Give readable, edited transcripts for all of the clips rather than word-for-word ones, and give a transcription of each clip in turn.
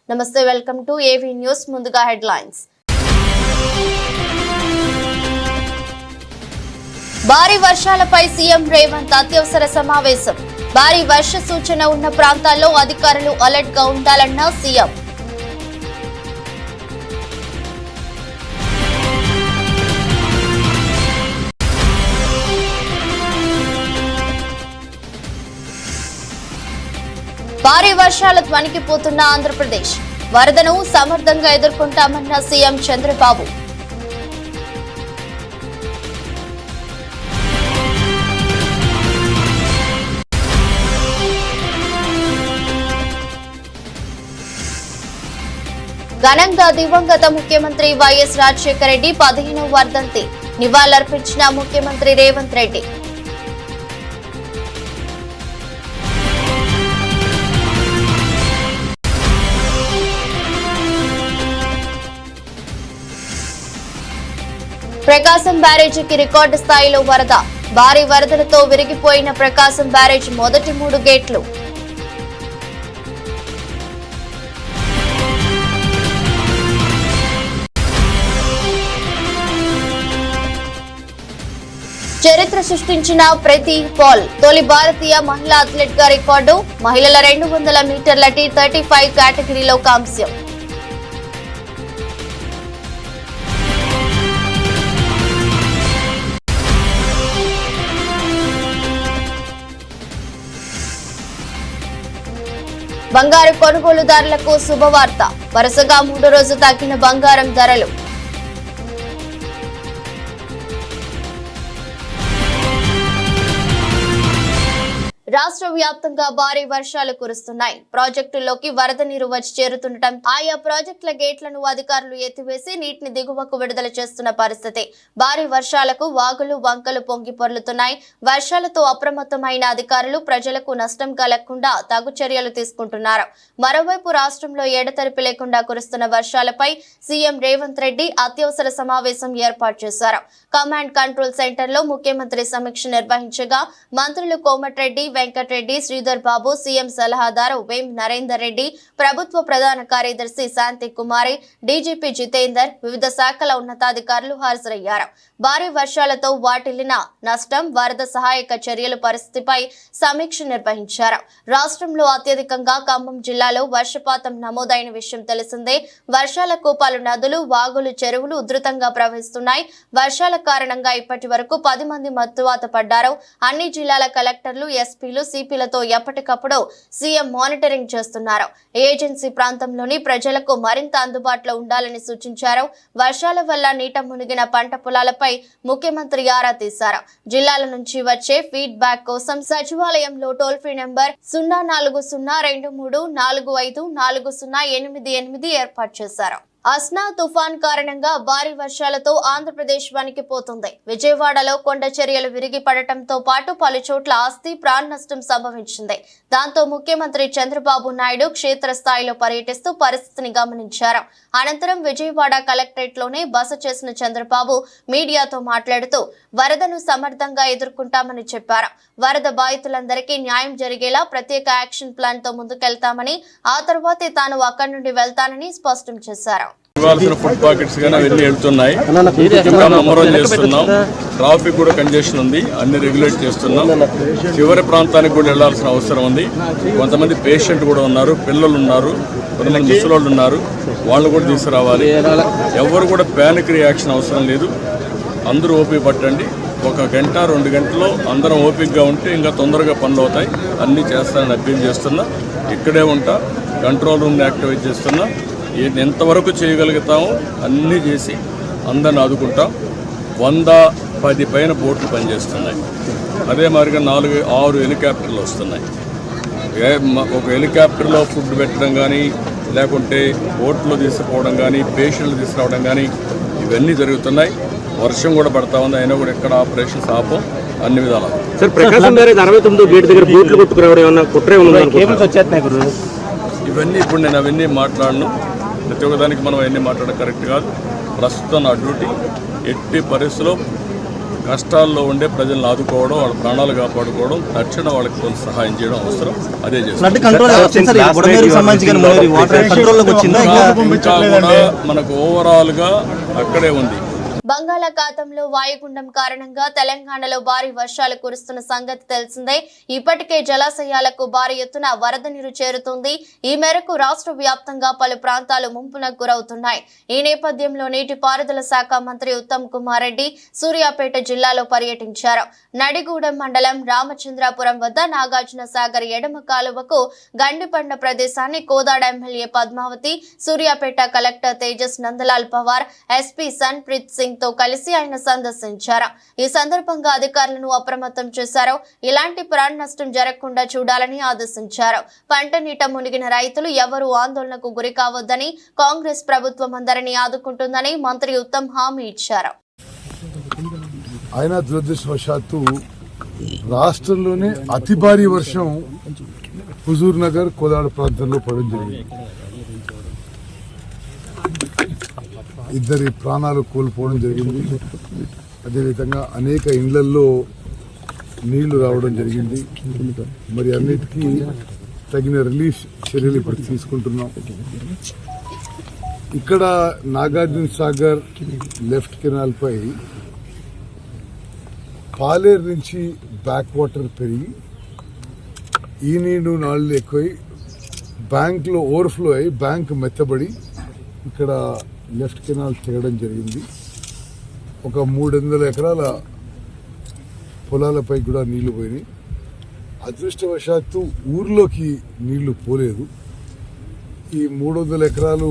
నమస్తే, welcome to AV news. ముందుగా headlines. భారీ వర్షాలపై సీఎం రేవంత్ అత్యవసర సమావేశం. భారీ వర్ష సూచన ఉన్న ప్రాంతాల్లో అధికారులు అలర్ట్ గా ఉండాలన్న సీఎం. భారీ వర్షాలకు వణికిపోతున్న ఆంధ్రప్రదేశ్. వరదను సమర్థంగా ఎదుర్కొంటామన్న సీఎం చంద్రబాబు. ఘనంగా దివంగత ముఖ్యమంత్రి వైఎస్ రాజశేఖర రెడ్డి 15వ వర్ధంతి నివాళులర్పించిన ముఖ్యమంత్రి రేవంత్ రెడ్డి. ప్రకాశం బ్యారేజీకి రికార్డు స్థాయిలో వరద. భారీ వరదలతో విరిగిపోయిన ప్రకాశం బ్యారేజ్ మొదటి 3 గేట్లు. చరిత్ర సృష్టించిన ప్రతి పాల్ తొలి భారతీయ మహిళా అథ్లెట్ గా రికార్డు. మహిళల 200 మీటర్ల T35 కేటగిరీలో కాంస్యం. బంగారు కొనుగోలుదారులకు శుభవార్త. వరుసగా 3వ రోజు తగ్గిన బంగారం ధరలు. రాష్ట్ర వ్యాప్తంగా భారీ వర్షాలు కురుస్తున్నాయి. ప్రాజెక్టుల్లోకి వరద నీరు వచ్చి చేరుతుండటం ఆయా ప్రాజెక్టుల గేట్లను అధికారులు ఎత్తివేసి నీటిని దిగువకు విడుదల చేస్తున్న పరిస్థితి. భారీ వర్షాలకు వాగులు వంకలు పొంగి పొర్లుతున్నాయి. వర్షాలతో అప్రమత్తమైన అధికారులు ప్రజలకు నష్టం కలగకుండా తగు చర్యలు తీసుకుంటున్నారు. మరోవైపు రాష్ట్రంలో ఎడతెరిపి లేకుండా కురుస్తున్న వర్షాలపై సీఎం రేవంత్ రెడ్డి అత్యవసర సమావేశం ఏర్పాటు చేశారు. కమాండ్ కంట్రోల్ సెంటర్ లో ముఖ్యమంత్రి సమీక్ష నిర్వహించగా మంత్రులు కోమటిరెడ్డి, వెంకటరెడ్డి, శ్రీధర్ బాబు, సీఎం సలహాదారు వేం నరేందర్ రెడ్డి, ప్రభుత్వ ప్రధాన కార్యదర్శి శాంతి కుమారి, డీజీపీ జితేందర్, వివిధ శాఖల ఉన్నతాధికారులు హాజరయ్యారు. భారీ వర్షాలతో వాటిల్లిన నష్టం, వరద సహాయక చర్యల పరిస్థితిపై సమీక్ష నిర్వహించారు. రాష్ట్రంలో అత్యధికంగా ఖమ్మం జిల్లాలో వర్షపాతం నమోదైన విషయం తెలిసిందే. వర్షాలకు పలు నదులు, వాగులు, చెరువులు ఉధృతంగా ప్రవహిస్తున్నాయి. వర్షాల కారణంగా ఇప్పటి వరకు 10 మంది మత్తువాత పడ్డారు. అన్ని జిల్లాల కలెక్టర్లు, ఎస్పీలు, సిపిలతో ఎప్పటికప్పుడు సీఎం మానిటరింగ్ చేస్తున్నారు. ఏజెన్సీ ప్రాంతంలోని ప్రజలకు మరింత అందుబాటులో ఉండాలని సూచించారు. వర్షాల వల్ల నీట మునిగిన పంట పొలాలపై ముఖ్యమంత్రి ఆరా తీశారు. జిల్లాల నుంచి వచ్చే ఫీడ్ బ్యాక్ కోసం సచివాలయంలో టోల్ ఫ్రీ నెంబర్ 04023545408 ఏర్పాటు చేశారు. అస్నా తుఫాన్ కారణంగా భారీ వర్షాలతో ఆంధ్రప్రదేశ్ వణికిపోతుంది. విజయవాడలో కొండ చర్యలు విరిగి పడటంతో పాటు పలు చోట్ల ఆస్తి, ప్రాణ నష్టం సంభవించింది. దాంతో ముఖ్యమంత్రి చంద్రబాబు నాయుడు క్షేత్రస్థాయిలో పర్యటిస్తూ పరిస్థితిని గమనించారు. అనంతరం విజయవాడ కలెక్టరేట్ లోనే బస చేసిన చంద్రబాబు మీడియాతో మాట్లాడుతూ వరదను సమర్థంగా ఎదుర్కొంటామని చెప్పారు. వరద బాధితులందరికీ న్యాయం జరిగేలా ప్రత్యేక యాక్షన్ ప్లాన్ తో ముందుకెళ్తామని, ఆ తర్వాతే తాను అక్కడి నుండి వెళ్తానని స్పష్టం చేశారు. ఇవ్వాల్సిన ఫుడ్ పాకెట్స్ కానీ అవన్నీ వెళ్తున్నాయి. ఇంకా మమ్మరం చేస్తున్నాం. ట్రాఫిక్ కూడా కంజెషన్ ఉంది, అన్ని రెగ్యులేట్ చేస్తున్నాం. చివరి ప్రాంతానికి కూడా వెళ్లాల్సిన అవసరం ఉంది. కొంతమంది పేషెంట్ కూడా ఉన్నారు, పిల్లలు ఉన్నారు, కొంతమంది ముసలోళ్ళు ఉన్నారు, వాళ్ళు కూడా తీసుకురావాలి. ఎవరు కూడా ప్యానిక్ రియాక్షన్ అవసరం లేదు. అందరూ ఓపిక పట్టండి. 1 గంట 2 గంటల్లో అందరం ఓపికగా ఉంటే ఇంకా తొందరగా పనులు అవుతాయి. అన్నీ చేస్తానని అప్పీల్ చేస్తున్నా. ఇక్కడే ఉంటా, కంట్రోల్ రూమ్ని యాక్టివేట్ చేస్తున్నా. ఎంతవరకు చేయగలుగుతామో అన్నీ చేసి అందరిని ఆదుకుంటాం. 110 పైన బోట్లు పనిచేస్తున్నాయి. అదే మాదిరిగా 4-6 హెలికాప్టర్లు వస్తున్నాయి. ఒక హెలికాప్టర్లో ఫుడ్ పెట్టడం కానీ, లేకుంటే బోట్లో తీసుకుపోవడం కానీ, పేషెంట్లు తీసుకురావడం కానీ ఇవన్నీ జరుగుతున్నాయి. వర్షం కూడా పడతా ఉంది, అయినా కూడా ఎక్కడ ఆపరేషన్స్ ఆపం, అన్ని విధాలు. సార్, ప్రకాశం బ్యారేజ్ 69 గేట్ దగ్గర బోట్లు కొట్టుకురావడం ఏమన్నా కుట్రే ఉందా? ఇవన్నీ ఇప్పుడు నేను అవన్నీ మాట్లాడను. ప్రతి ఒక్కదానికి మనం అవన్నీ మాట్లాడడం కరెక్ట్ కాదు. ప్రస్తుతం నా డ్యూటీ ఎట్టి పరిస్థితుల్లో కష్టాల్లో ఉండే ప్రజలను ఆదుకోవడం, వాళ్ళ ప్రాణాలు కాపాడుకోవడం, తక్షణ వాళ్ళకి కొంత సహాయం చేయడం అవసరం. అదే చేస్తాం. ఇంకా కూడా మనకు ఓవరాల్గా అక్కడే ఉంది. బంగాళాఖాతంలో వాయుగుండం కారణంగా తెలంగాణలో భారీ వర్షాలు కురుస్తున్న సంగతి తెలిసిందే. ఇప్పటికే జలాశయాలకు భారీ ఎత్తున వరద నీరు చేరుతుంది. ఈ మేరకు రాష్ట్ర వ్యాప్తంగా పలు ప్రాంతాలు ముంపునకు గురవుతున్నాయి. ఈ నేపథ్యంలో నీటిపారుదల శాఖ మంత్రి ఉత్తమ్ కుమార్ రెడ్డి సూర్యాపేట జిల్లాలో పర్యటించారు. నడిగూడెం మండలం రామచంద్రాపురం వద్ద నాగార్జున సాగర్ ఎడమ కాలువకు గండిపడిన ప్రదేశాన్ని Kodad MLA Padmavathi, Suryapet collector Tejas Nandlal Pawar, SP Sanpreet Singh తో కలిసి ఆయన సందర్శించారు. ఈ సందర్భంగా అధికారులను అప్రమత్తం చేశారు. ఇలాంటి ప్రాణ నష్టం జరగకుండా చూడాలని ఆదేశించారు. పంట నీట మునిగిన రైతులు ఎవరూ ఆందోళనకు గురి కావద్దని, కాంగ్రెస్ ప్రభుత్వం అందరినీ ఆదుకుంటుందని మంత్రి ఉత్తమ్ హామీ ఇచ్చారు. ఆయన దురదృష్టవశాత్తు రాష్ట్రంలోనే అతి భారీ వర్షం హుజూర్ నగర్, కోదాడ ప్రాంతంలో పడడం జరిగింది. ఇద్దరి ప్రాణాలు కోల్పోవడం జరిగింది. అదేవిధంగా అనేక ఇండ్లల్లో నీళ్లు రావడం జరిగింది. మరి అన్నిటికీ తగిన రిలీఫ్ చర్యలు ఇప్పుడు తీసుకుంటున్నాం. ఇక్కడ నాగార్జున సాగర్ లెఫ్ట్ కెనాల్ పై పాలేరు నుంచి బ్యాక్ వాటర్ పెరిగి ఈ నీళ్లు నాళ్ళు ఎక్కువై బ్యాంక్లో ఓవర్ఫ్లో అయి బ్యాంక్ మెత్తబడి ఇక్కడ లెఫ్ట్ కెనాల్ తెగడం జరిగింది. ఒక 300 ఎకరాల పొలాలపై కూడా నీళ్లు పోయినాయి. అదృష్టవశాత్తు ఊర్లోకి నీళ్లు పోలేదు. ఈ 300 ఎకరాలు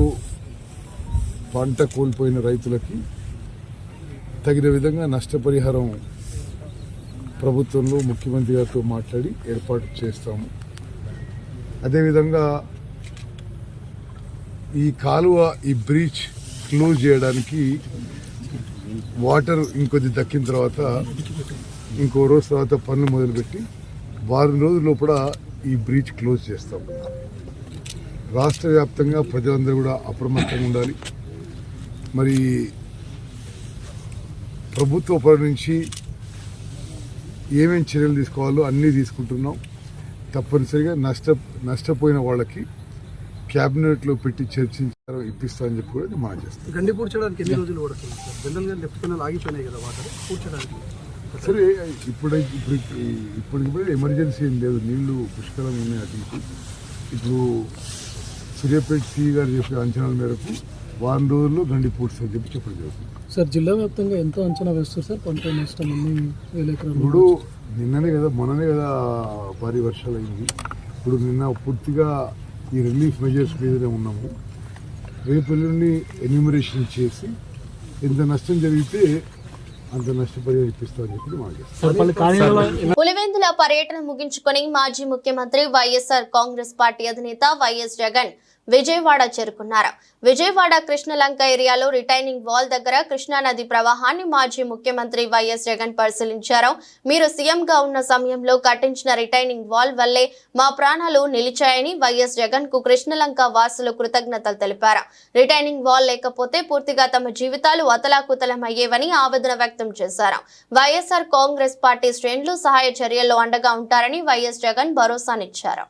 పంట కోల్పోయిన రైతులకి తగిన విధంగా నష్టపరిహారం ప్రభుత్వంలో ముఖ్యమంత్రి గారితో మాట్లాడి ఏర్పాటు చేస్తాము. అదేవిధంగా ఈ కాలువ, ఈ బ్రీచ్ క్లోజ్ చేయడానికి వాటర్ ఇంకొద్ది దక్కిన తర్వాత ఇంకో రోజు తర్వాత పనులు మొదలుపెట్టి వారం రోజుల లోపల ఈ బ్రీచ్ క్లోజ్ చేస్తాం. రాష్ట్ర వ్యాప్తంగా ప్రజలందరూ కూడా అప్రమత్తంగా ఉండాలి. మరి ప్రభుత్వ పరి నుంచి ఏమేమి చర్యలు తీసుకోవాలో అన్నీ తీసుకుంటున్నాం. తప్పనిసరిగా నష్టపోయిన వాళ్ళకి క్యాబినెట్లో పెట్టి చర్చించారో ఇప్పిస్తామని చెప్పి కూడా మనం చేస్తాం. గండి పూడ్చడానికి ఎన్ని రోజులు పడుతుంది సార్? జనరల్గా లెఫ్ట్ కెనాల్ ఆగిపోయినాయి కదా వాటర్ పూడ్చడానికి. సరే ఇప్పుడు ఎమర్జెన్సీ ఏం లేదు, నీళ్లు పుష్కలంగా ఉన్నాయి. అటు ఇప్పుడు సూర్యాపేట సిఈ గారు చెప్పే అంచనాల మేరకు వారం రోజుల్లో గండి పూడ్చని చెప్పి చెప్పడం జరుగుతుంది. సార్ జిల్లా వ్యాప్తంగా ఎంత అంచనా వేస్తారు సార్ పంట నష్టం? ఇప్పుడు నిన్ననే కదా మొన్ననే కదా భారీ వర్షాలు అయింది. ఇప్పుడు నిన్న పూర్తిగా ఈ రిలీఫ్ మెజర్స్ మీదనే ఉన్నాము. రేపు ఎల్లుండి ఎన్యూమరేషన్ చేసి ఎంత నష్టం జరిగితే అంత నష్టపరిహారం ఇప్పిస్తామని చెప్పి మాకు. పులివెందుల పర్యటన ముగించుకొని మాజీ ముఖ్యమంత్రి వైఎస్ఆర్ కాంగ్రెస్ పార్టీ అధినేత వైఎస్ జగన్ విజయవాడ చేరుకున్నారు. విజయవాడ కృష్ణలంక ఏరియాలో రిటైనింగ్ వాల్ దగ్గర కృష్ణానది ప్రవాహాన్ని మాజీ ముఖ్యమంత్రి వైఎస్ జగన్ పరిశీలించారు. మీరు సీఎంగా ఉన్న సమయంలో కట్టించిన రిటైనింగ్ వాల్ వల్లే మా ప్రాణాలు నిలిచాయని వైఎస్ జగన్ కు కృష్ణలంక వాసులు కృతజ్ఞతలు తెలిపారు. రిటైనింగ్ వాల్ లేకపోతే పూర్తిగా తమ జీవితాలు అతలాకుతలమయ్యేవని ఆవేదన వ్యక్తం చేశారు. వైఎస్ఆర్ కాంగ్రెస్ పార్టీ శ్రేణులు సహాయ చర్యల్లో అండగా ఉంటారని వైఎస్ జగన్ భరోసానిచ్చారు.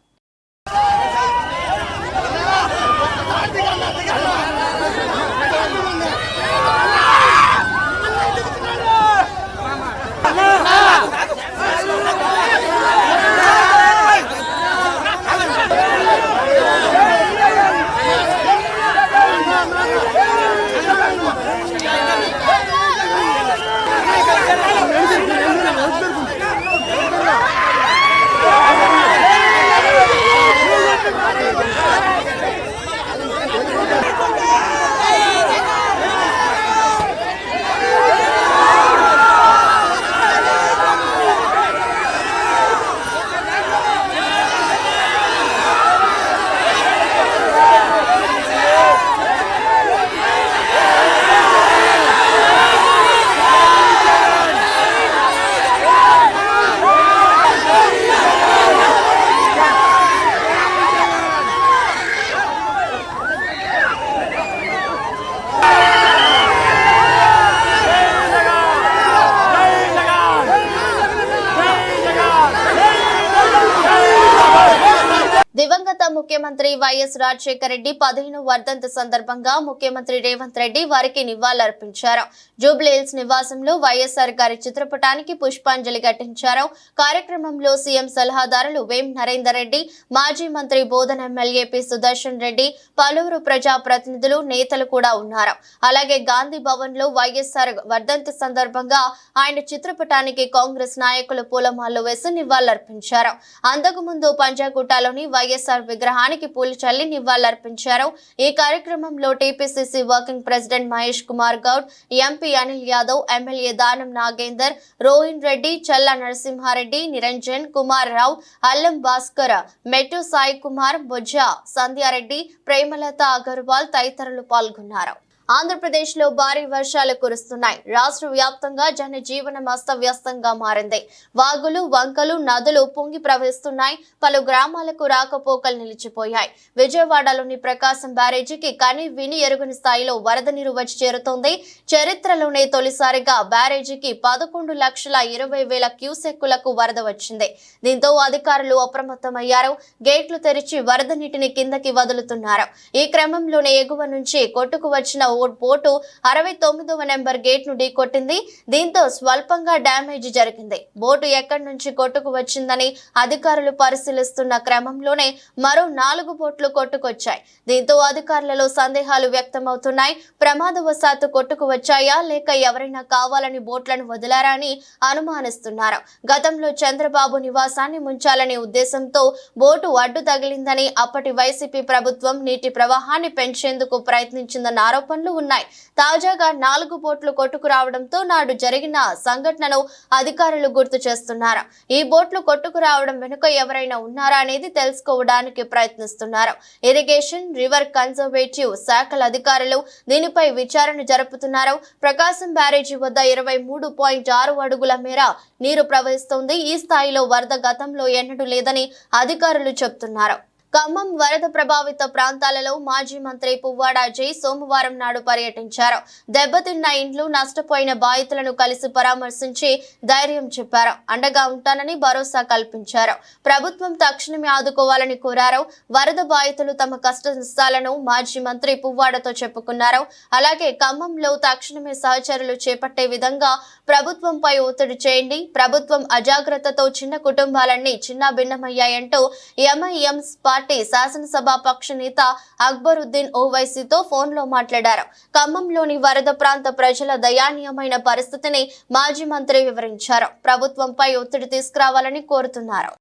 ముఖ్యమంత్రి వైఎస్ రాజశేఖర రెడ్డి 15వ వర్ధంతి సందర్భంగా ముఖ్యమంత్రి రేవంత్ రెడ్డి వారికి నివాళులర్పించారు. జూబ్లీహిల్స్ నివాసంలో వైఎస్ఆర్ గారి చిత్రపటానికి పుష్పాంజలి ఘటించారు. కార్యక్రమంలో సీఎం సలహాదారులు వేం నరేందర్ రెడ్డి, మాజీ మంత్రి బోధన ఎమ్మెల్యే పి సుదర్శన్ రెడ్డి, పలువురు ప్రజాప్రతినిధులు, నేతలు కూడా ఉన్నారు. అలాగే గాంధీ భవన్ లో వైఎస్ఆర్ వర్ధంతి సందర్భంగా ఆయన చిత్రపటానికి కాంగ్రెస్ నాయకులు పూలమాలలు వేసి నివాళులర్పించారు. అంతకుముందు పంజాగుట్టలోని వైఎస్ఆర్ విగ్రహానికి పూలు చల్లి నివాళులర్పించారు. ఈ కార్యక్రమంలో TPCC working president Mahesh Kumar Goud, MP Anil Yadav, MLA Danam Nagender, Rohin Reddy, చల్లా నరసింహారెడ్డి, నిరంజన్ కుమార్ రావు, అల్లం భాస్కర్, మెట్టు సాయి కుమార్, బొజ్జ సంధ్యారెడ్డి, ప్రేమలత అగర్వాల్ తదితరులు పాల్గొన్నారు. ఆంధ్రప్రదేశ్ లో భారీ వర్షాలు కురుస్తున్నాయి. రాష్ట్ర వ్యాప్తంగా జనజీవనం అస్తవ్యస్తంగా మారింది. వాగులు, వంకలు, నదులు పొంగి ప్రవహిస్తున్నాయి. పలు గ్రామాలకు రాకపోకలు నిలిచిపోయాయి. విజయవాడలోని ప్రకాశం బ్యారేజీకి కని విని ఎరుగని స్థాయిలో వరద నీరు వచ్చి చేరుతోంది. చరిత్రలోనే తొలిసారిగా బ్యారేజీకి 11,20,000 క్యూసెక్కులకు వరద వచ్చింది. దీంతో అధికారులు అప్రమత్తమయ్యారు. గేట్లు తెరిచి వరద నీటిని కిందకి వదులుతున్నారు. ఈ క్రమంలోనే ఎగువ నుంచి కొట్టుకు వచ్చిన బోటు 69వ నెంబర్ గేట్ ను ఢీకొట్టింది. దీంతో స్వల్పంగా డ్యామేజ్ జరిగింది. బోటు ఎక్కడి నుంచి కొట్టుకు వచ్చిందని అధికారులు పరిశీలిస్తున్న క్రమంలోనే మరో 4 బోట్లు కొట్టుకొచ్చాయి. దీంతో అధికారులలో సందేహాలు వ్యక్తమవుతున్నాయి. ప్రమాదవశాత్తు కొట్టుకు వచ్చాయా లేక ఎవరైనా కావాలని బోట్లను వదిలారా అని అనుమానిస్తున్నారు. గతంలో చంద్రబాబు నివాసాన్ని ముంచాలనే ఉద్దేశంతో బోటు అడ్డు తగిలిందని, అప్పటి వైసీపీ ప్రభుత్వం నీటి ప్రవాహాన్ని పెంచేందుకు ప్రయత్నించిందన్న ఆరోపణలు ఉన్నాయి. తాజాగా 4 బోట్లు కొట్టుకు రావడంతో నాడు జరిగిన సంఘటనను అధికారులు గుర్తు చేస్తున్నారు. ఈ బోట్లు కొట్టుకు రావడం వెనుక ఎవరైనా ఉన్నారా అనేది తెలుసుకోవడానికి ప్రయత్నిస్తున్నారు. ఇరిగేషన్, రివర్ కన్జర్వేటివ్ శాఖల అధికారులు దీనిపై విచారణ జరుపుతున్నారు. ప్రకాశం బ్యారేజీ వద్ద 23.6 అడుగుల మేర నీరు ప్రవహిస్తోంది. ఈ స్థాయిలో వరద గతంలో ఎన్నడూ లేదని అధికారులు చెబుతున్నారు. ఖమ్మం వరద ప్రభావిత ప్రాంతాలలో మాజీ మంత్రి పువ్వాడ అజయ్ సోమవారం నాడు పర్యటించారు. దెబ్బతిన్న ఇండ్లు, నష్టపోయిన బాధితులను కలిసి పరామర్శించి ధైర్యం చెప్పారు. అండగా ఉంటానని భరోసా కల్పించారు. ప్రభుత్వం తక్షణమే ఆదుకోవాలని కోరారు. వరద బాధితులు తమ కష్ట నష్టాలను మాజీ మంత్రి పువ్వాడతో చెప్పుకున్నారు. అలాగే ఖమ్మంలో తక్షణమే సహచరులు చేపట్టే విధంగా ప్రభుత్వంపై ఒత్తిడి చేయండి. ప్రభుత్వం అజాగ్రత్తతో చిన్న కుటుంబాలన్నీ చిన్నాభిన్నమయ్యాయంటూ ఎంఐఎం పార్టీ శాసనసభ పక్ష నేత అక్బరుద్దీన్ ఓవైసీతో ఫోన్లో మాట్లాడారు. ఖమ్మంలోని వరద ప్రాంత ప్రజల దయానీయమైన పరిస్థితిని మాజీ మంత్రి వివరించారు. ప్రభుత్వంపై ఒత్తిడి తీసుకురావాలని కోరుతున్నారు.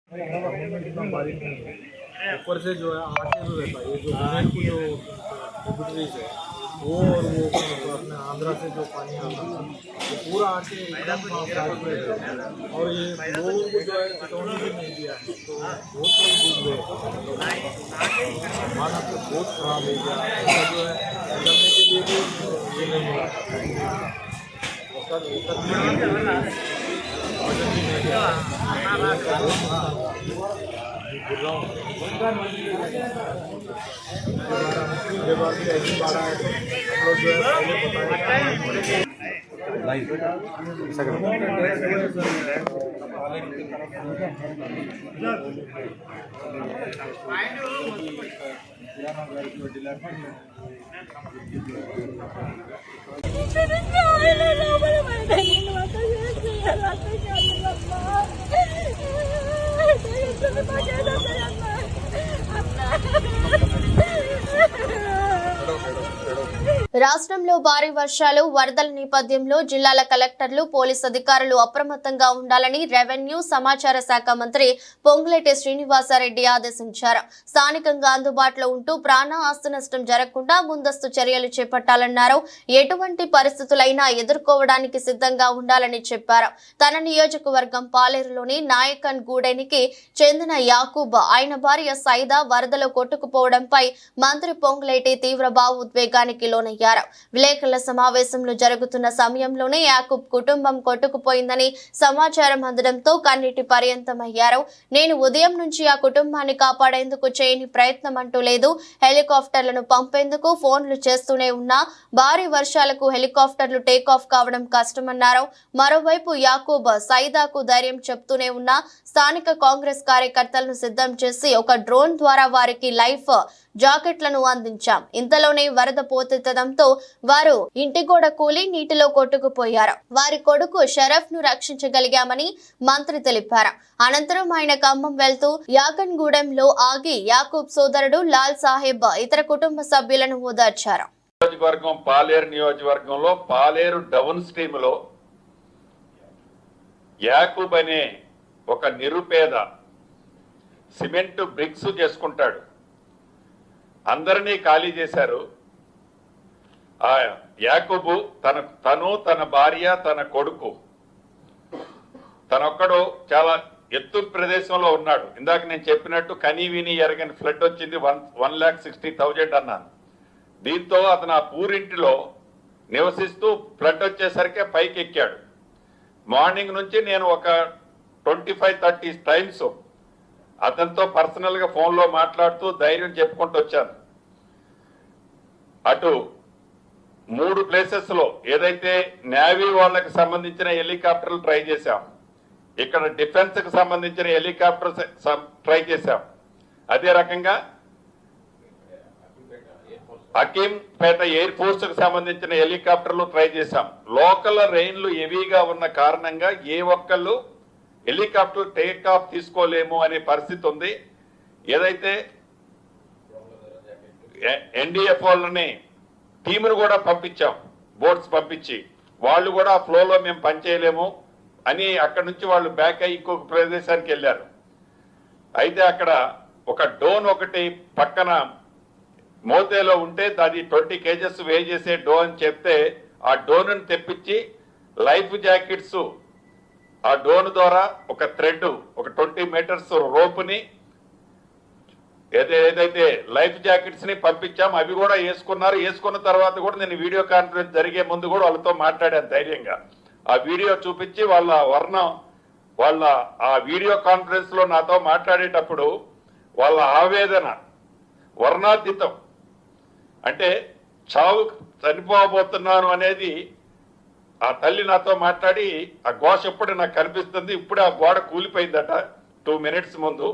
वो और वो अपने आंध्रा से जो पानी आता है वो पूरा आके एकदम फ्लैट में है और ये लोगों को जो है चेतावनी भी नहीं दिया है तो बहुत लोग डूब गए। माना तो बहुत खराब हो गया जो है चलने के लिए भी ये नहीं मिला ऐसी बात है हम लोग जो है రాష్ట్రంలో భారీ వర్షాలు, వరదల నేపథ్యంలో జిల్లాల కలెక్టర్లు, పోలీస్ అధికారులు అప్రమత్తంగా ఉండాలని రెవెన్యూ, సమాచార శాఖ మంత్రి పొంగులేటి శ్రీనివాసరెడ్డి ఆదేశించారు. స్థానికంగా అందుబాటులో ఉంటూ ప్రాణ, ఆస్తి నష్టం జరగకుండా ముందస్తు చర్యలు చేపట్టాలన్నారు. ఎటువంటి పరిస్థితులైనా ఎదుర్కోవడానికి సిద్ధంగా ఉండాలని చెప్పారు. తన నియోజకవర్గం పాలేరులోని నాయకన్ గూడెనికి చెందిన యాకూబ్, ఆయన భార్య సైదా వరదలో కొట్టుకుపోవడంపై మంత్రి పొంగులేటి తీవ్ర భావోద్వేగానికి లోనయ్యారు. పర్యంతమయ్యారు. విలేకరుల సమావేశంలో జరుగుతున్న సమయంలోనే యాకూబ్ కుటుంబం కొట్టుకుపోయిందని సమాచారం అందడంతో కన్నీటి పర్యంతమయ్యారు. నేను ఉదయం నుంచి ఆ కుటుంబాన్ని కాపాడేందుకు చేయని ప్రయత్నం అంటూ లేదు. హెలికాప్టర్లను పంపేందుకు ఫోన్లు చేస్తూనే ఉన్నా భారీ వర్షాలకు హెలికాప్టర్లు టేకాఫ్ కావడం కష్టమన్నారు. మరోవైపు యాకూబ్ సైదాకు ధైర్యం చెప్తూనే ఉన్నా స్థానిక కాంగ్రెస్ కార్యకర్తలను సిద్ధం చేసి ఒక డ్రోన్ ద్వారా వారికి లైఫ్ జాకెట్లను అందించాం. ఇంతలోనే వరద పోతెత్తడంతో వారు ఇంటి గోడ కూలి నీటిలో కొట్టుకుపోయారు. వారి కొడుకు షరఫ్ ను రక్షించగలిగామని మంత్రి తెలిపారు. అనంతరం ఆయన ఖమ్మం వెళ్తూ యాగన్గూడెంలో ఆగి యాకూబ్ సోదరుడు లాల్ సాహెబ్ ఇతర కుటుంబ సభ్యులను ఓదార్చారు. పాలేరు నియోజకవర్గంలో పాలేరు డౌన్ స్ట్రీమ్ లో యాకూబ్ అనే ఒక నిరుపేద సిమెంట్ బ్రిక్స్ చేసుకుంటాడు. అందరినీ ఖాళీ చేశారు. ఆ యాకూబు తన భార్య, తన కొడుకు, తనొక్కడు చాలా ఎత్తు ప్రదేశంలో ఉన్నాడు. ఇందాక నేను చెప్పినట్టు కనీ విని ఎరగని ఫ్లడ్ వచ్చింది. 1,60,000 అన్నాను. దీంతో అతను ఆ పూరింటిలో నివసిస్తూ ఫ్లడ్ వచ్చేసరికి పైకి ఎక్కాడు. మార్నింగ్ నుంచి నేను ఒక 25-30 టైమ్స్ అతనితో పర్సనల్ గా ఫోన్ లో మాట్లాడుతూ ధైర్యం చెప్పుకుంటూ వచ్చాను. అటు 3 ప్లేసెస్ లో ఏదైతే నేవీ వాళ్ళకి సంబంధించిన హెలికాప్టర్లు ట్రై చేశాం, ఇక్కడ డిఫెన్స్ కి సంబంధించిన హెలికాప్టర్స్ ట్రై చేశాం. అదే రకంగా హకీంపేట ఎయిర్ ఫోర్స్ కు సంబంధించిన హెలికాప్టర్లు ట్రై చేశాం. లోకల్ రెయిన్లు హెవీగా ఉన్న కారణంగా ఏ ఒక్కళ్ళు హెలికాప్టర్ టేక్ ఆఫ్ తీసుకోలేము అనే పరిస్థితి ఉంది. ఏదైతే ఎన్డీఎఫ్ వాళ్ళని టీమును కూడా పంపించాం, బోట్స్ పంపించి, వాళ్ళు కూడా ఆ ఫ్లోలో మేము పనిచేయలేము అని అక్కడి నుంచి వాళ్ళు బ్యాక్ అయ్యి ఇంకొక ప్రదేశానికి వెళ్ళారు. అయితే అక్కడ ఒక డోన్ ఒకటి పక్కన మోతేలో ఉంటే అది 20 kgs వే చేసే డోన్ అని చెప్తే ఆ డోన్ తెప్పించి లైఫ్ జాకెట్స్ ఆ డోన్ ద్వారా ఒక థ్రెడ్ ఒక 20 మీటర్స్ రోప్ని ఏదైతే లైఫ్ జాకెట్స్ ని పంపించాం. అవి కూడా వేసుకున్నారు. వేసుకున్న తర్వాత కూడా నేను వీడియో కాన్ఫరెన్స్ జరిగే ముందు కూడా వాళ్ళతో మాట్లాడాను ధైర్యంగా. ఆ వీడియో చూపించి వాళ్ళ ఆ వీడియో కాన్ఫరెన్స్ లో నాతో మాట్లాడేటప్పుడు వాళ్ళ ఆవేదన వర్ణాతీతం. అంటే చావు చనిపోబోతున్నాను అనేది ఆ తల్లి నాతో మాట్లాడి ఆ ఘోష ఎప్పుడు నాకు కనిపిస్తుంది. ఇప్పుడే ఆ గోడ కూలిపోయిందట 2 minutes ముందు.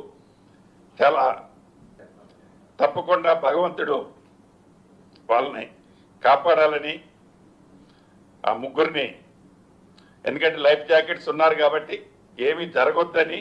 చాలా తప్పకుండా భగవంతుడు వాళ్ళని కాపాడాలని ఆ ముగ్గురిని, ఎందుకంటే లైఫ్ జాకెట్స్ ఉన్నారు కాబట్టి ఏమీ జరగొద్దని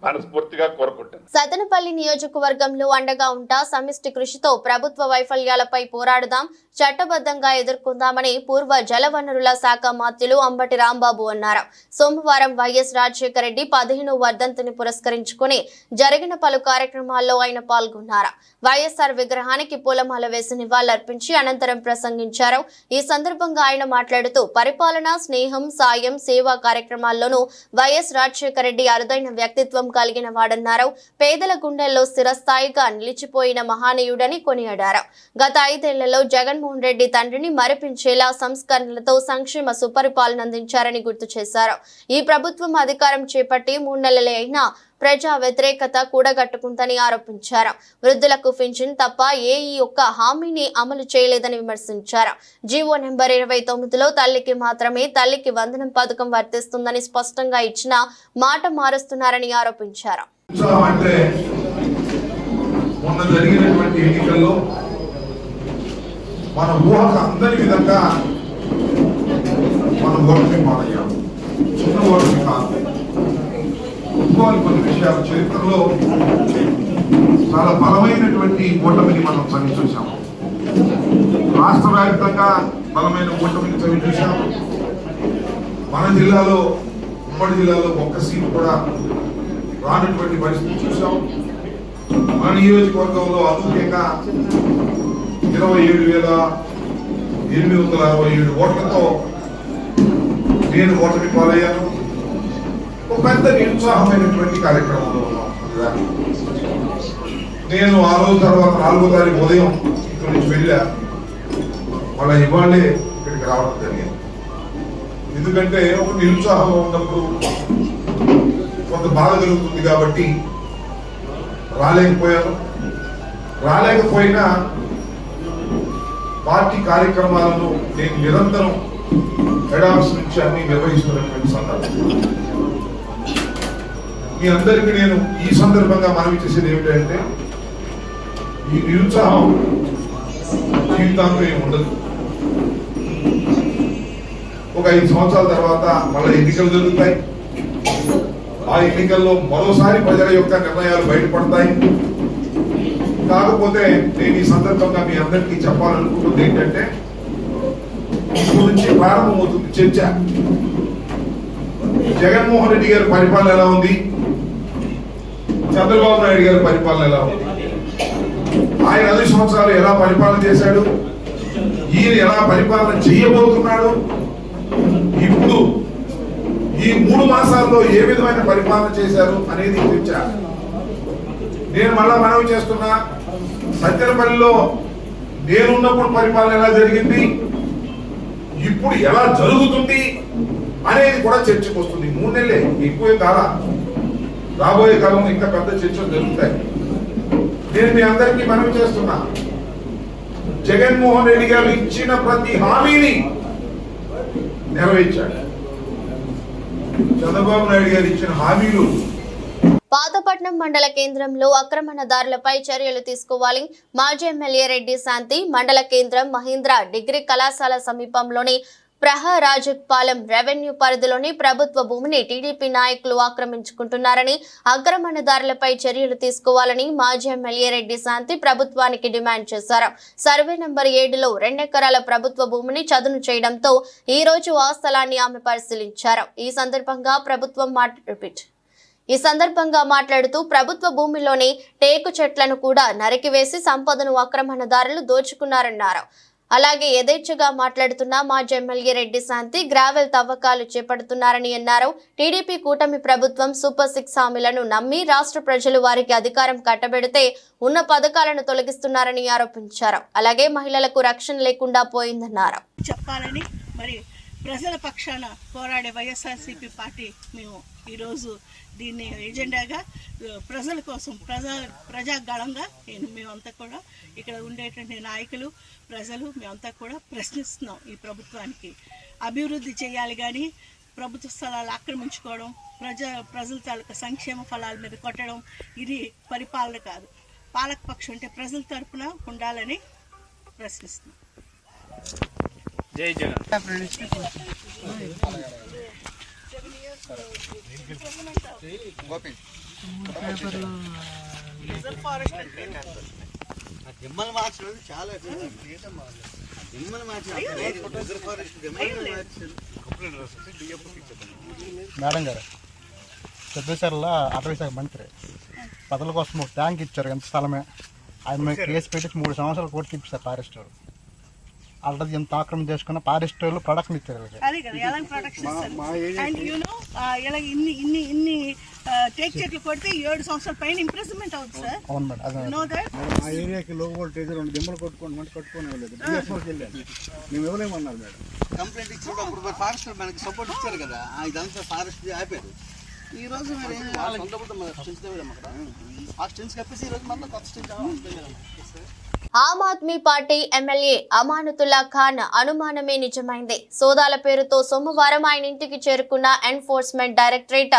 మనస్ఫూర్తిగా కోరుకుంటాను. సతనపల్లి నియోజకవర్గంలో అండగా ఉంటా సమిష్టి కృషితో ప్రభుత్వ వైఫల్యాలపై పోరాడుదాం, చట్టబద్ధంగా ఎదుర్కొందామని పూర్వ జలవనరుల శాఖ మంత్రులు అంబటి రాంబాబు అన్నారు. సోమవారం వైఎస్ రాజశేఖర రెడ్డి 15వ వర్ధంతిని పురస్కరించుకుని జరిగిన పలు కార్యక్రమాల్లో ఆయన పాల్గొన్నారు. వైఎస్ఆర్ విగ్రహానికి పూలమాల వేసి నివాళులర్పించి అనంతరం ప్రసంగించారు. ఈ సందర్భంగా ఆయన మాట్లాడుతూ పరిపాలన, స్నేహం, సాయం, సేవా కార్యక్రమాల్లోనూ వైఎస్ రాజశేఖర రెడ్డి అరుదైన వ్యక్తిత్వం కలిగిన వాడన్నారు. పేదల గుండెల్లో స్థిరస్థాయిగా నిలిచిపోయిన మహానీయుడని కొనియాడారు. గత 5 ఏళ్లలో జగన్మోహన్ రెడ్డి తండ్రిని మరిపించేలా సంస్కరణలతో సంక్షేమ సుపరిపాలన అందించారని గుర్తు చేశారు. ఈ ప్రభుత్వం అధికారం చేపట్టి 3 నెలలే అయినా ప్రజా వ్యతిరేకత కూడగట్టుకుందని ఆరోపించారు. వృద్ధులకు పింఛన్ తప్ప ఈ ఒక్క హామీని అమలు చేయలేదని విమర్శించారు. జీవో నెంబర్ 29లో తల్లికి మాత్రమే తల్లికి వందనం పథకం వర్తిస్తుందని స్పష్టంగా ఇచ్చిన మాట మారుస్తున్నారని ఆరోపించారు. మన ఊహకు అందని విధంగా మన ఓటమి మారయ్యాం. చిన్న ఓటమి కాదు. ఒప్పుకోవాలి కొన్ని విషయాలు. చరిత్రలో చాలా బలమైనటువంటి ఓటమిని మనం చవి చూసాము. రాష్ట్ర వ్యాప్తంగా బలమైన ఓటమిని చవి చూసాము. మన జిల్లాలో, ఉమ్మడి జిల్లాలో ఒక్క సీటు కూడా రానటువంటి పరిస్థితి చూసాం. మన నియోజకవర్గంలో అనూహ్యంగా 27,867 ఓట్లతో నేను ఓటమి పాలయ్యాను. ఒక పెద్ద నిరుత్సాహమైనటువంటి కార్యక్రమంలో ఉన్నాం. నేను ఆ రోజు తర్వాత 4వ తారీఖు ఉదయం ఇక్కడి నుంచి వెళ్ళా. వాళ్ళ ఇవాళే ఇక్కడికి రావడం జరిగింది. ఎందుకంటే ఒక నిరుత్సాహంలో ఉన్నప్పుడు కొంత బాధ కలుగుతుంది కాబట్టి రాలేకపోయాను. రాలేకపోయినా పార్టీ కార్యక్రమాలను నేను నిరంతరం హెడ్ ఆఫీస్ నుంచి అన్ని నిర్వహిస్తున్నటువంటి సందర్భం. మీ అందరికీ నేను ఈ సందర్భంగా మనవి చేసేది ఏమిటంటే ఈ నిరుత్సాహం జీవితాంతం ఏమి ఉండదు. ఒక 5 సంవత్సరాల తర్వాత మళ్ళీ ఎన్నికలు జరుగుతాయి. ఆ ఎన్నికల్లో మరోసారి ప్రజల యొక్క నిర్ణయాలు బయటపడతాయి. కాకపోతే నేను ఈ సందర్భంగా మీ అందరికీ చెప్పాలనుకుంటుంది ఏంటంటే ఇప్పుడు నుంచి ప్రారంభమవుతుంది చర్చ. జగన్మోహన్ రెడ్డి గారి పరిపాలన ఎలా ఉంది, చంద్రబాబు నాయుడు గారి పరిపాలన ఎలా ఉంది, ఆయన 5 సంవత్సరాలు ఎలా పరిపాలన చేశాడు, ఈయన ఎలా పరిపాలన చేయబోతున్నాడు, ఇప్పుడు ఈ 3 మాసాల్లో ఏ విధమైన పరిపాలన చేశారు అనేది చర్చ. నేను మళ్ళా మనవి చేస్తున్నా, సత్యనపల్లిలో నేనున్నప్పుడు పరిపాలన ఎలా జరిగింది, ఇప్పుడు ఎలా జరుగుతుంది అనేది కూడా చర్చకు వస్తుంది. 3 నెలలే, ఎక్కువే కాలం. రాబోయే కాలంలో ఇంకా పెద్ద చర్చలు జరుగుతాయి. నేను మీ అందరికీ మనవి చేస్తున్నా, జగన్మోహన్ రెడ్డి గారు ఇచ్చిన ప్రతి హామీని నెరవేర్చాడు. చంద్రబాబు నాయుడు గారు ఇచ్చిన హామీలు పాతపట్నం మండల కేంద్రంలో ఆక్రమణదారులపై చర్యలు తీసుకోవాలి. మాజీ ఎమ్మెల్యే రెడ్డి శాంతి మండల కేంద్రం మహీంద్ర డిగ్రీ కళాశాల సమీపంలోని ప్రహరాజపాలెం రెవెన్యూ పరిధిలోని ప్రభుత్వ భూమిని టీడీపీ నాయకులు ఆక్రమించుకుంటున్నారని, ఆక్రమణదారులపై చర్యలు తీసుకోవాలని మాజీ ఎమ్మెల్యే రెడ్డి శాంతి ప్రభుత్వానికి డిమాండ్ చేశారు. సర్వే నంబర్ 7లో 2 ఎకరాల ప్రభుత్వ భూమిని చదును చేయడంతో ఈ రోజు ఆ స్థలాన్ని ఆమె పరిశీలించారు. ఈ సందర్భంగా మాట్లాడుతూ ప్రభుత్వ భూమిలోని టేకు చెట్లను కూడా నరికివేసి సంపదను ఆక్రమణదారులు దోచుకున్నారన్నారు. అలాగే యథేచ్ఛగా మాట్లాడుతున్న మాజీ ఎమ్మెల్యే రెడ్డి శాంతి గ్రావెల్ తవ్వకాలు చేపడుతున్నారని అన్నారు. టీడీపీ కూటమి ప్రభుత్వం సూపర్ 6 హామీలను నమ్మి రాష్ట్ర ప్రజలు వారికి అధికారం కట్టబెడితే ఉన్న పథకాలను తొలగిస్తున్నారని ఆరోపించారు. అలాగే మహిళలకు రక్షణ లేకుండా పోయిందన్నారు. చెప్పాలని మరి ప్రజల పక్షాన పోరాడే వైఎస్ఆర్సీపీ పార్టీ మేము ఈరోజు దీన్ని ఎజెండాగా ప్రజల కోసం ప్రజాగళంగా మేమంతా కూడా ఇక్కడ ఉండేటువంటి నాయకులు ప్రజలు మేమంతా కూడా ప్రశ్నిస్తున్నాం. ఈ ప్రభుత్వానికి అభివృద్ధి చేయాలి కానీ ప్రభుత్వ స్థలాలు ఆక్రమించుకోవడం, ప్రజల తాలూకా సంక్షేమ ఫలాల మీద కొట్టడం ఇది పరిపాలన కాదు. పాలకపక్షం అంటే ప్రజల తరపున ఉండాలని ప్రశ్నిస్తున్నాం. జై జగన్. మేడం గారు పెద్దసార్ల అటవీ శాఖ మంత్రి పదవుల కోసం ఒక ట్యాంక్ ఇచ్చారు, ఎంత స్థలమే. ఆయన మీద కేసు పెట్టి 3 సంవత్సరాలు కోర్టు ఇప్పిస్తారు ఫారెస్ట్ వాళ్ళు. ఆల్రెడీ ఎంత ఆక్రమణ చేసుకున్న ఫారెస్ట్ వాళ్ళు ప్రొడక్షన్ ఇచ్చారు. టేక్ చెట్లు కొడితే 7 సంవత్సరాల పైన ఇంప్రెస్మెంట్ అవుతుంది సార్. అవును మేడం. మా ఏరియాకి లో వోల్టేజ్ 2 దిమ్మలు కట్టుకోలేదు. మేము ఇవ్వలేమన్నారు మేడం. కంప్లైంట్ ఇచ్చినప్పుడు ఫారెస్ట్ మనకి సపోర్ట్ ఇచ్చారు కదా, ఇదంతా ఫారెస్ట్ ఆపారు. ఈ రోజు మరి ఆ స్టెన్స్ కప్పేసి ఈ రోజు మళ్ళీ కొత్త స్టెన్స్. ఆమ్ ఆద్మీ పార్టీ ఎమ్మెల్యే అమానతుల్లా ఖాన్ అనుమానమే నిజమైంది. సోదాల పేరుతో సోమవారం ఆయన ఇంటికి చేరుకున్న ఎన్ఫోర్స్మెంట్ డైరెక్టరేట్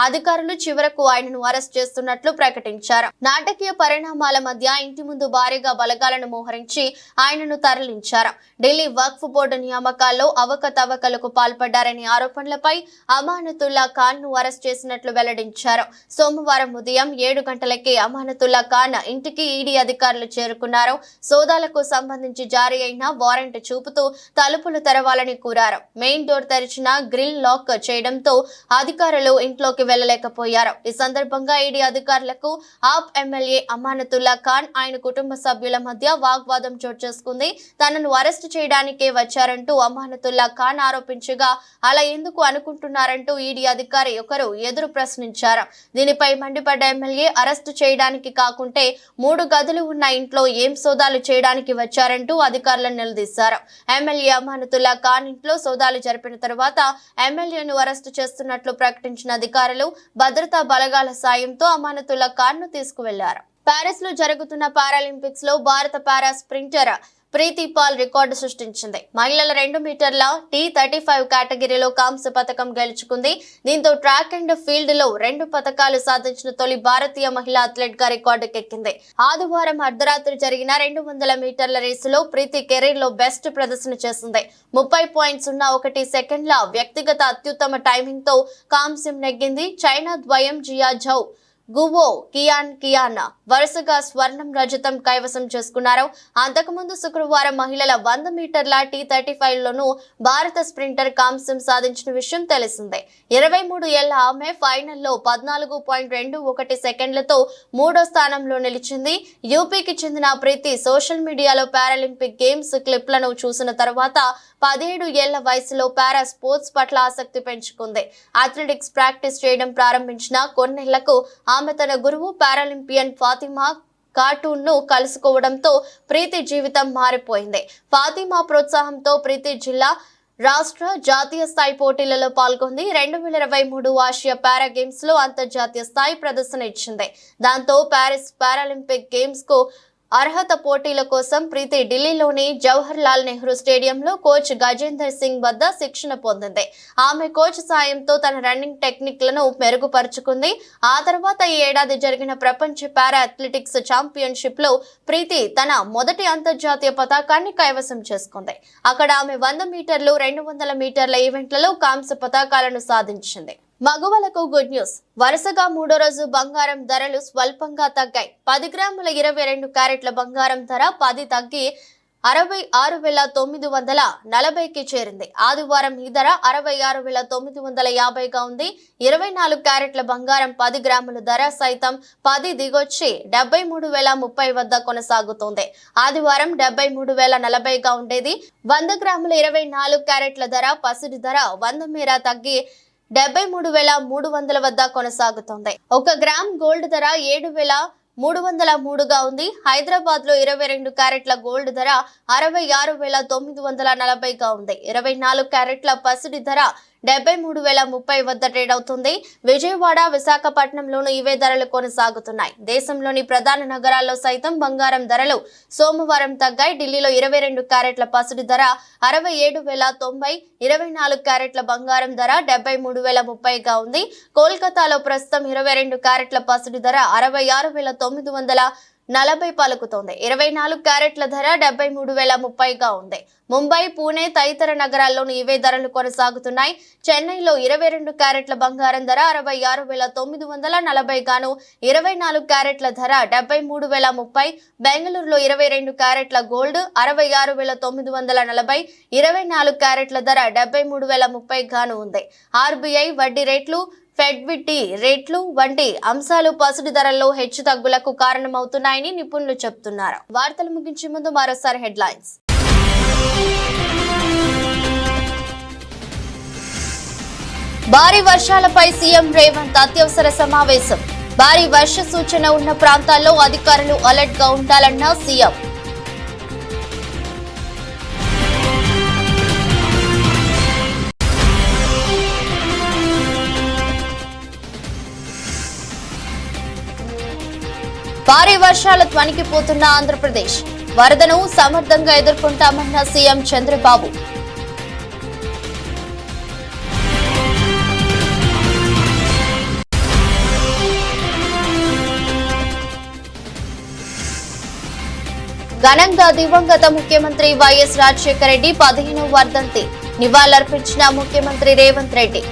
అధికారులు చివరకు ఆయనను అరెస్ట్ చేస్తున్నట్లు ప్రకటించారు. నాటకీయ పరిణామాల మధ్య ఇంటి ముందు భారీగా బలగాలను మోహరించి ఆయనను తరలించారు. ఢిల్లీ వక్ఫ్ బోర్డు నియామకాల్లో అవకతవకలకు పాల్పడ్డారనే ఆరోపణలపై అమానతుల్లా ఖాన్ ను అరెస్ట్ చేసినట్లు వెల్లడించారు. సోమవారం ఉదయం 7 గంటలకే అమానతుల్లా ఖాన్ ఇంటికి ఈడీ అధికారులు చేరుకున్నారు. సోదాలకు సంబంధించి జారీ అయిన వారెంట్ చూపుతూ తలుపులు తెరవాలని కోరారు. మెయిన్ డోర్ తెరిచిన గ్రిల్ లాక్ చేయడంతో అధికారులు ఇంట్లోకి వెళ్లలేకపోయారు. ఈ సందర్భంగా ఈడీ అధికారులకు ఆప్ ఎమ్మెల్యే అమానతుల్లా ఖాన్ ఆయన కుటుంబ సభ్యుల మధ్య వాగ్వాదం చోటు చేసుకుంది. తనను అరెస్టు చేయడానికే వచ్చారంటూ అమానతుల్లా ఖాన్ ఆరోపించగా అలా ఎందుకు అనుకుంటున్నారంటూ ఈడీ అధికారి ఒకరు ఎదురు ప్రశ్నించారు. దీనిపై మండిపడ్డ ఎమ్మెల్యే అరెస్టు చేయడానికి కాకుంటే 3 గదులు ఉన్న ఇంట్లో ఏం సోదాలు చేయడానికి వచ్చారంటూ అధికారులను నిలదీశారు. ఎమ్మెల్యే అమానతుల్లా ఖాన్ ఇంట్లో సోదాలు జరిపిన తర్వాత ఎమ్మెల్యేను అరెస్టు చేస్తున్నట్లు ప్రకటించిన అధికారులు భద్రతా బలగాల సాయంతో అమానతుల్లా ఖాన్ ను తీసుకువెళ్లారు. ప్యారిస్ లో జరుగుతున్న పారాలింపిక్స్ లో భారత పారా స్ప్రింటర్ ప్రీతి పాల్ రికార్డు సృష్టించింది. మహిళల 2 మీటర్ల T35 కేటగిరీలో కాంస్య పథకం గెలుచుకుంది. దీంతో ట్రాక్ అండ్ ఫీల్డ్ లో 2 పథకాలు సాధించిన తొలి భారతీయ మహిళా అథ్లెట్ గా రికార్డుకెక్కింది. ఆదివారం అర్ధరాత్రి జరిగిన 200 మీటర్ల రేసులో ప్రీతి కెరీర్ లో బెస్ట్ ప్రదర్శన చేసింది. 30.01 సెకండ్ల వ్యక్తిగత అత్యుత్తమ టైమింగ్ తో కాంస్యం నెగ్గింది. చైనా ద్వయం జియా జౌ గువో కియాన్ వరుసగా స్వర్ణం రజతం కైవసం చేసుకున్నారు. అంతకుముందు శుక్రవారం మహిళల 100 మీటర్ల T35 లోనూ భారత స్ప్రింటర్ కాంస్యం సాధించిన విషయం తెలిసిందే. 23 ఏళ్ల ఆమె ఫైనల్లో 14.21 సెకండ్లతో 3వ స్థానంలో నిలిచింది. యూపీకి చెందిన ప్రీతి సోషల్ మీడియాలో పారాలింపిక్ గేమ్స్ క్లిప్లను చూసిన తర్వాత 17 ఏళ్ల వయసులో పారా స్పోర్ట్స్ పట్ల ఆసక్తి పెంచుకుంది. అథ్లెటిక్స్ ప్రాక్టీస్ చేయడం ప్రారంభించిన కొన్నేళ్లకు ఆమె తన గురువు పారాలింపియన్ ఫాతిమా కార్టూన్ ను కలుసుకోవడంతో ప్రీతి జీవితం మారిపోయింది. ఫాతిమా ప్రోత్సాహంతో ప్రీతి జిల్లా రాష్ట్ర జాతీయ స్థాయి పోటీలలో పాల్గొంది. 2023 ఆసియా పారా గేమ్స్ లో అంతర్జాతీయ స్థాయి ప్రదర్శన ఇచ్చింది. దాంతో ప్యారిస్ పారాలింపిక్ గేమ్స్ కు అర్హత పోటీల కోసం ప్రీతి ఢిల్లీలోని జవహర్ లాల్ నెహ్రూ స్టేడియంలో కోచ్ గజేందర్ సింగ్ వద్ద శిక్షణ పొందింది. ఆమె కోచ్ సాయంతో తన రన్నింగ్ టెక్నిక్లను మెరుగుపరుచుకుంది. ఆ తర్వాత ఈ ఏడాది జరిగిన ప్రపంచ పారా అథ్లెటిక్స్ ఛాంపియన్షిప్ లో ప్రీతి తన మొదటి అంతర్జాతీయ పతాకాన్ని కైవసం చేసుకుంది. అక్కడ ఆమె 100 మీటర్లు 200 మీటర్ల ఈవెంట్లలో కాంస్య పతాకాలను సాధించింది. మగవాళ్లకు గుడ్ న్యూస్. వరుసగా 3వ రోజు బంగారం ధరలు స్వల్పంగా తగ్గాయి. 10 గ్రాముల 22 క్యారెట్ల బంగారం ధర 10 తగ్గి 66,940కి చేరింది. ఆదివారం ఈ ధర 66,950గా ఉంది. 24 క్యారెట్ల బంగారం 10 గ్రాముల ధర సైతం 10 దిగొచ్చి 73,030 వద్ద కొనసాగుతోంది. ఆదివారం 73,040గా ఉండేది. 100 గ్రాముల 24 క్యారెట్ల ధర పసిడి ధర 100 మేర తగ్గి 73,300 వద్ద కొనసాగుతోంది. 1 గ్రామ్ గోల్డ్ ధర 7,303గా ఉంది. హైదరాబాద్ లో 22 క్యారెట్ల గోల్డ్ ధర 66,940గా ఉంది. 24 క్యారెట్ల పసిడి ధర 73,030 వద్ద ట్రేడ్ అవుతుంది. విజయవాడ, విశాఖపట్నంలోనూ ఇవే ధరలు కొనసాగుతున్నాయి. దేశంలోని ప్రధాన నగరాల్లో సైతం బంగారం ధరలు సోమవారం తగ్గాయి. ఢిల్లీలో 22 క్యారెట్ల పసిడి ధర 67,090, 24 క్యారెట్ల బంగారం ధర 73,030గా ఉంది. కోల్కతాలో ప్రస్తుతం 22 క్యారెట్ల పసిడి ధర 66,940 పలుకుతోంది. 24 క్యారెట్ల ధర 73,030గా ఉంది. ముంబై, పూణే తదితర నగరాల్లోనూ ఇవే ధరలు కొనసాగుతున్నాయి. చెన్నైలో 22 క్యారెట్ల బంగారం ధర 66,940 గాను 24 క్యారెట్ల ధర 73,030. బెంగళూరులో 22 క్యారెట్ల గోల్డ్ 66,940, 24 క్యారెట్ల ధర 73,030 గాను ఉంది. ఆర్బీఐ వడ్డీ రేట్లు, ఫెడ్విటీ రేట్లు వంటి అంశాలు పసిడి ధరల్లో హెచ్చు తగ్గులకు కారణమవుతున్నాయని నిపుణులు చెబుతున్నారు. వార్తలు ముగించే ముందు మరోసారి హెడ్లైన్స్. భారీ వర్షాలపై సీఎం రేవంత్ అత్యవసర సమావేశం. భారీ వర్ష సూచన ఉన్న ప్రాంతాల్లో అధికారులు అలర్ట్ గా ఉండాలన్న సీఎం. భారీ వర్షాలకు వణికిపోతున్న ఆంధ్రప్రదేశ్. వరదను సమర్థంగా ఎదుర్కొంటామన్న సీఎం చంద్రబాబు. ఘనంగా దివంగత ముఖ్యమంత్రి వైఎస్ రాజశేఖర రెడ్డి 15వ వర్ధంతి నివాళులర్పించిన ముఖ్యమంత్రి రేవంత్ రెడ్డి.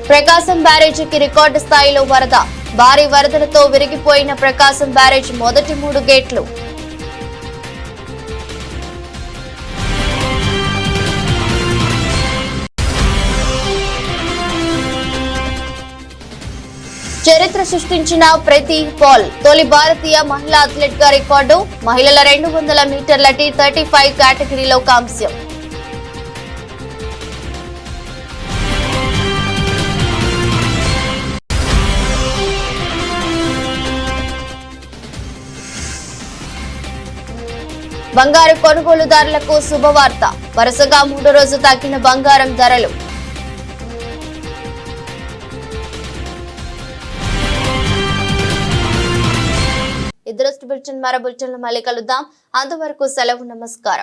ప్రకాశం బ్యారేజీకి రికార్డు స్థాయిలో వరద. భారీ వరదలతో విరిగిపోయిన ప్రకాశం బ్యారేజ్ మొదటి 3 గేట్లు. చరిత్ర సృష్టించిన ప్రీతి పాల్ తొలి భారతీయ మహిళా అథ్లెట్ గా రికార్డు. మహిళల 200 మీటర్ల T35 కేటగిరీలో కాంస్యం. బంగారు కొనుగోలుదారులకు శుభవార్త. వరుసగా 3వ రోజు తగ్గిన బంగారం ధరలు. ఈ దృష్టి బులెటిన్ మరో బులెటిన్లో మళ్ళీ కలుద్దాం. అంతవరకు సెలవు. నమస్కారం.